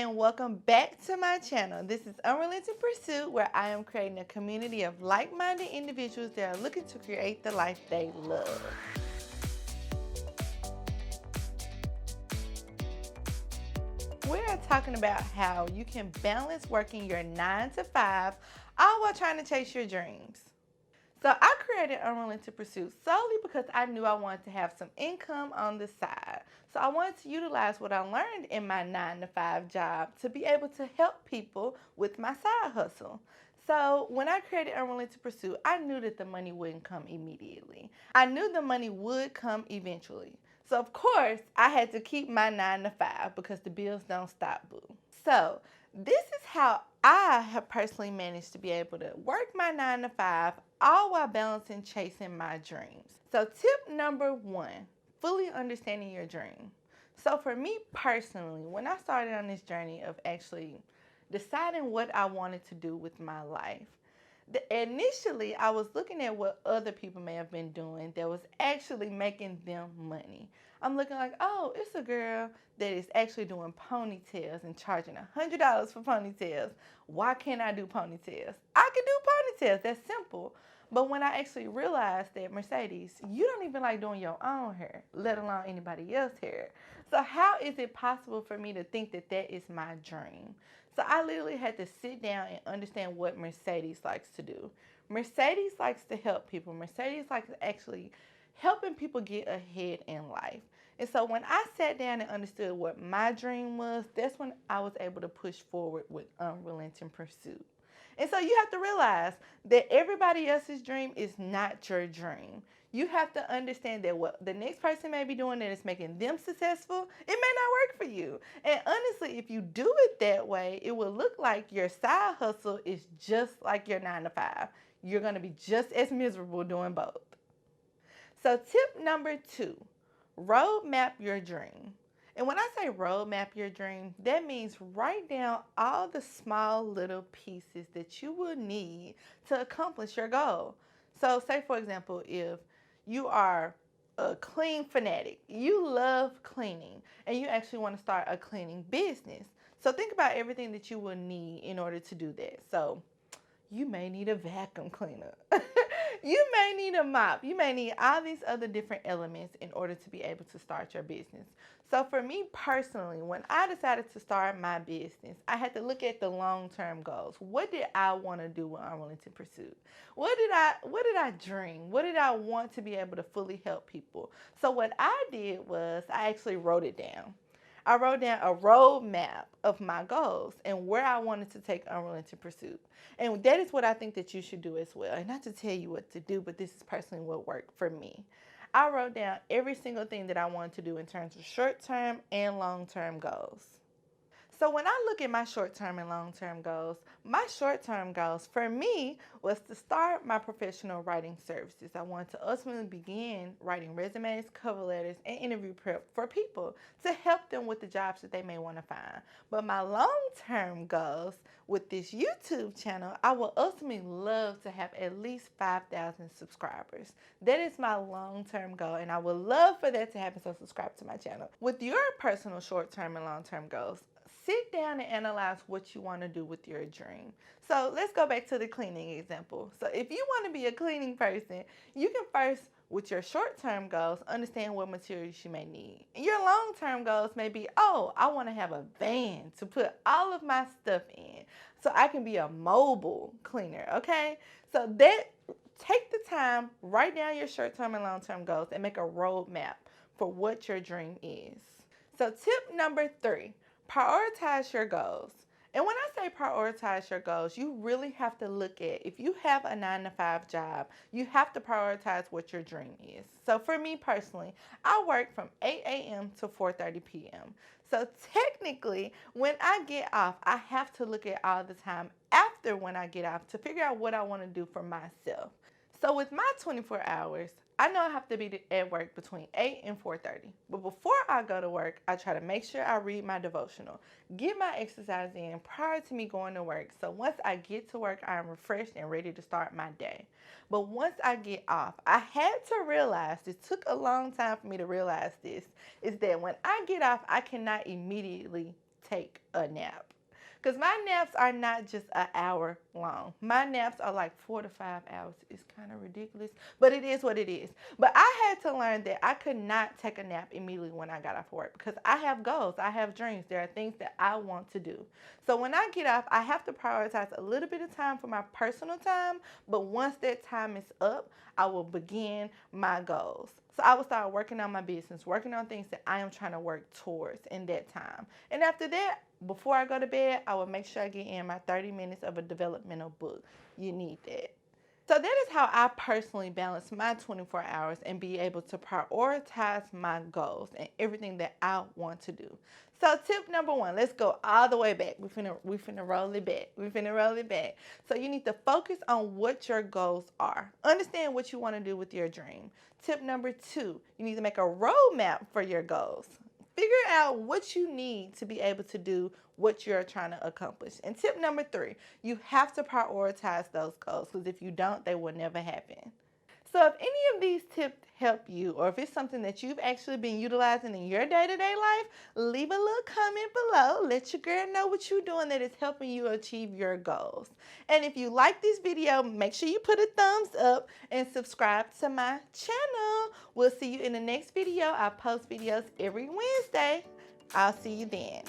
and welcome back to my channel. This is Unrelenting Pursuit, where I am creating a community of like-minded individuals that are looking to create the life they love. We're talking about how you can balance working your 9 to 5 all while trying to chase your dreams. So I created Unrelenting Pursuit solely because I knew I wanted to have some income on the side. So I wanted to utilize what I learned in my 9 to 5 job to be able to help people with my side hustle. So when I created Unrelenting Pursuit, I knew that the money wouldn't come immediately. I knew the money would come eventually. So of course, I had to keep my 9 to 5 because the bills don't stop, boo. So this is how I have personally managed to be able to work my 9 to 5 all while balancing chasing my dreams. So tip number 1, fully understanding your dream. So for me personally, when I started on this journey of actually deciding what I wanted to do with my life, initially I was looking at what other people may have been doing that was actually making them money. I'm looking like, oh, it's a girl that is actually doing ponytails and charging $100 for ponytails. Why can't I do ponytails? I can do ponytails. That's simple. But when I actually realized that, Mercedes, you don't even like doing your own hair, let alone anybody else's hair. So how is it possible for me to think that that is my dream? So I literally had to sit down and understand what Mercedes likes to do. Mercedes likes to help people. Mercedes likes actually helping people get ahead in life. And so when I sat down and understood what my dream was, that's when I was able to push forward with Unrelenting Pursuit. And so you have to realize that everybody else's dream is not your dream. You have to understand that what the next person may be doing that is making them successful, it may not work for you. And honestly, if you do it that way, it will look like your side hustle is just like your 9 to 5. You're going to be just as miserable doing both. So tip number 2, roadmap your dream. And when I say roadmap your dream, that means write down all the small little pieces that you will need to accomplish your goal. So say, for example, if you are a clean fanatic, you love cleaning, and you actually want to start a cleaning business. So think about everything that you will need in order to do that. So you may need a vacuum cleaner. You may need a mop. You may need all these other different elements in order to be able to start your business. So for me personally, when I decided to start my business, I had to look at the long-term goals. What did I want to do with Unrelenting Pursuit? What did I dream? What did I want to be able to fully help people? So what I did was I actually wrote it down. I wrote down a roadmap of my goals and where I wanted to take Unrelenting Pursuit. And that is what I think that you should do as well. And not to tell you what to do, but this is personally what worked for me. I wrote down every single thing that I wanted to do in terms of short-term and long-term goals. So when I look at my short-term and long-term goals, my short-term goals for me was to start my professional writing services. I wanted to ultimately begin writing resumes, cover letters, and interview prep for people to help them with the jobs that they may want to find. But my long-term goals with this YouTube channel, I would ultimately love to have at least 5,000 subscribers. That is my long-term goal, and I would love for that to happen, so subscribe to my channel. With your personal short-term and long-term goals, sit down and analyze what you want to do with your dream. So let's go back to the cleaning example. So if you want to be a cleaning person, you can first, with your short-term goals, understand what materials you may need. And your long-term goals may be, oh, I want to have a van to put all of my stuff in so I can be a mobile cleaner, okay? So take the time, write down your short-term and long-term goals, and make a roadmap for what your dream is. So tip number 3, prioritize your goals. And when I say prioritize your goals, you really have to look at, if you have a 9 to 5 job, you have to prioritize what your dream is. So for me personally, I work from 8 a.m. to 4:30 p.m. So technically, when I get off, I have to look at all the time after when I get off to figure out what I want to do for myself. So with my 24 hours, I know I have to be at work between 8 and 4:30. But before I go to work, I try to make sure I read my devotional, get my exercise in prior to me going to work. So once I get to work, I am refreshed and ready to start my day. But once I get off, I had to realize, it took a long time for me to realize this, is that when I get off, I cannot immediately take a nap. Because my naps are not just an hour long. My naps are like 4 to 5 hours. It's kind of ridiculous, but it is what it is. But I had to learn that I could not take a nap immediately when I got off work because I have goals. I have dreams. There are things that I want to do. So when I get off, I have to prioritize a little bit of time for my personal time. But once that time is up, I will begin my goals. So I will start working on my business, working on things that I am trying to work towards in that time. And after that, before I go to bed, I will make sure I get in my 30 minutes of a developmental book. You need that. So that is how I personally balance my 24 hours and be able to prioritize my goals and everything that I want to do. So tip number 1, let's go all the way back. We finna roll it back. So you need to focus on what your goals are. Understand what you want to do with your dream. Tip number 2, you need to make a roadmap for your goals. Figure out what you need to be able to do what you're trying to accomplish. And tip number 3, you have to prioritize those goals because if you don't, they will never happen. So if any of these tips help you, or if it's something that you've actually been utilizing in your day-to-day life, leave a little comment below. Let your girl know what you're doing that is helping you achieve your goals. And if you like this video, make sure you put a thumbs up and subscribe to my channel. We'll see you in the next video. I post videos every Wednesday. I'll see you then.